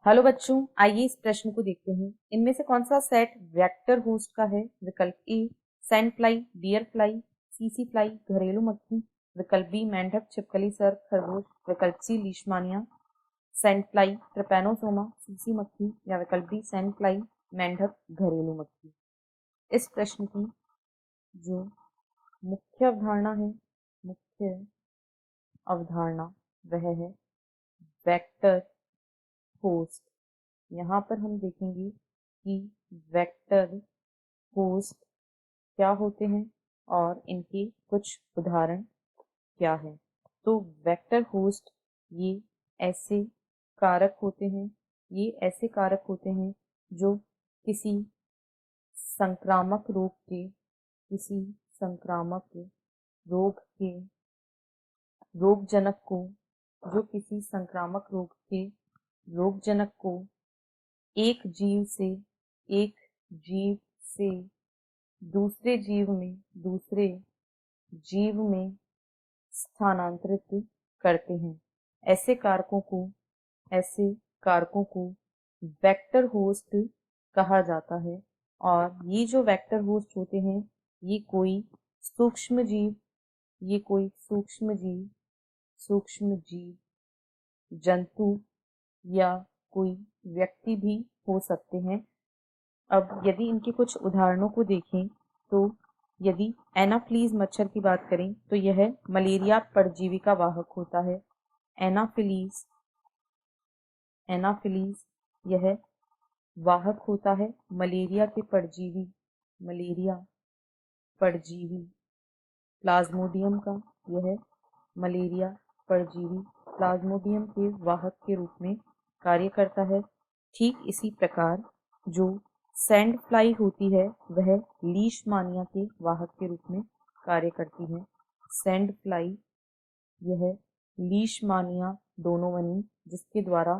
Hello बच्चों, आइए इस प्रश्न को देखते हैं। इनमें से कौन सा सेट वेक्टर होस्ट का है? विकल्प A sand fly, deer fly, सीसी फ्लाई, घरेलू मक्खी। विकल्प बी मेंढक, छिपकली, सर्प, खरगोश। विकल्प C Leishmania, sand fly, Trypanosoma, सीसी मक्खी। या विकल्प डी सैंड फ्लाई, मेंढक, घरेलू मक्खी। इस प्रश्न की जो मुख्य अवधारणा है, मुख्य अवधारणा वह है वेक्टर होस्ट। यहाँ पर हम देखेंगे कि वेक्टर होस्ट क्या होते हैं और इनके कुछ उदाहरण क्या हैं। तो वेक्टर होस्ट ये ऐसे कारक होते हैं, जो किसी संक्रामक रोग के किसी संक्रामक रोग के रोगजनक को जो किसी संक्रामक रोग के रोगजनक को एक जीव से दूसरे जीव में स्थानांतरित करते हैं। ऐसे कारकों को वेक्टर होस्ट कहा जाता है। और ये जो वेक्टर होस्ट होते हैं, ये कोई सूक्ष्म जीव जंतु या कोई व्यक्ति भी हो सकते हैं। अब यदि इनके कुछ उदाहरणों को देखें तो यदि एनाफ्लीज मच्छर की बात करें तो यह मलेरिया परजीवी का वाहक होता है। एनाफिलीज यह वाहक होता है मलेरिया परजीवी प्लाज्मोडियम का। यह मलेरिया परजीवी प्लाज्मोडियम के वाहक के रूप में कार्य करता है। ठीक इसी प्रकार जो सैंड फ्लाई होती है वह लीशमानिया के वाहक के रूप में कार्य करती है। सैंड फ्लाई यह लीशमानिया दोनों बनी, जिसके द्वारा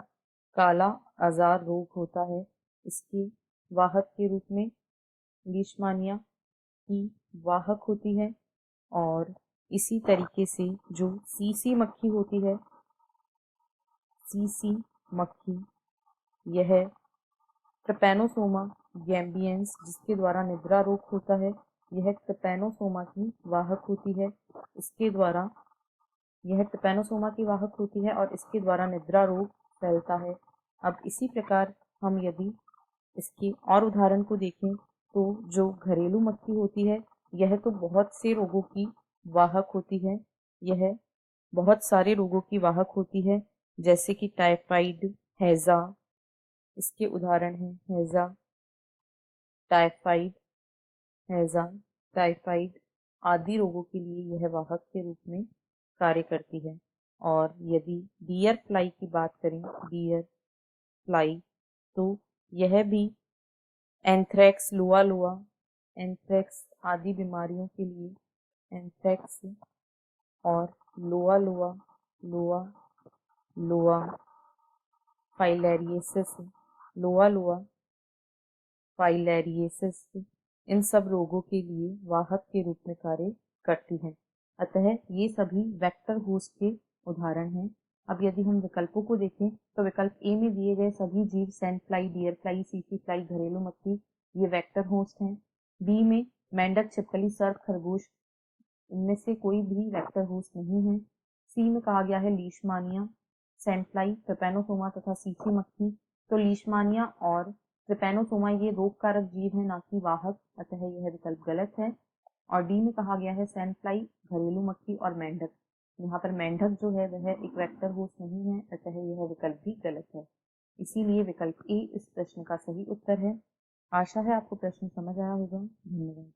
काला आजार रोग होता है, इसके वाहक के रूप में लीशमानिया की वाहक होती है। और इसी तरीके से जो सीसी मक्खी होती है, सीसी मक्खी यह ट्रिपैनोसोमा गैम्बियंस जिसके द्वारा निद्रा रोग होता है, यह ट्रिपैनोसोमा की वाहक होती है। यह ट्रिपैनोसोमा की वाहक होती है और इसके द्वारा निद्रा रोग फैलता है। अब इसी प्रकार हम यदि इसके और उदाहरण को देखें तो जो घरेलू मक्खी होती है, यह तो बहुत से रोगों की वाहक होती है। यह बहुत सारे रोगों की वाहक होती है, जैसे कि टाइफाइड, हैजा। इसके उदाहरण हैं टाइफाइड आदि रोगों के लिए यह वाहक के रूप में कार्य करती है। और यदि डियर फ्लाई की बात करें, तो यह भी एंथ्रेक्स, एंथ्रेक्स आदि बीमारियों के लिए एंथ्रेक्स और लोआ फाइलेरियसिस इन सब रोगों के लिए वाहक के रूप में कार्य करती है। अतः ये सभी वेक्टर होस्ट के उदाहरण हैं। अब यदि हम विकल्पों को देखें तो विकल्प ए में दिए गए सभी जीव सैंड फ्लाई, डियर फ्लाई, सीसी फ्लाई, घरेलू मक्खी ये वेक्टर होस्ट हैं। बी में मेंढक, छिपकली, सर्प, खरगोश इनमें से कोई भी वेक्टर होस्ट नहीं है। सी में कहा गया है लीशमानिया, सैंड फ्लाई, ट्रिपैनोसोमा तथा सीसी मक्खी। तो लीशमानिया और ट्रिपैनोसोमा ये रोग कारक जीव है, ना कि वाहक, अतः यह विकल्प गलत है। और डी में कहा गया है सैंड फ्लाई, घरेलू मक्खी और मेंढक। यहाँ पर मेंढक जो है वह एक वेक्टर होस्ट नहीं है, अतः यह विकल्प भी गलत है। इसीलिए विकल्प ए इस प्रश्न का सही उत्तर है। आशा है आपको प्रश्न समझ आया होगा। धन्यवाद।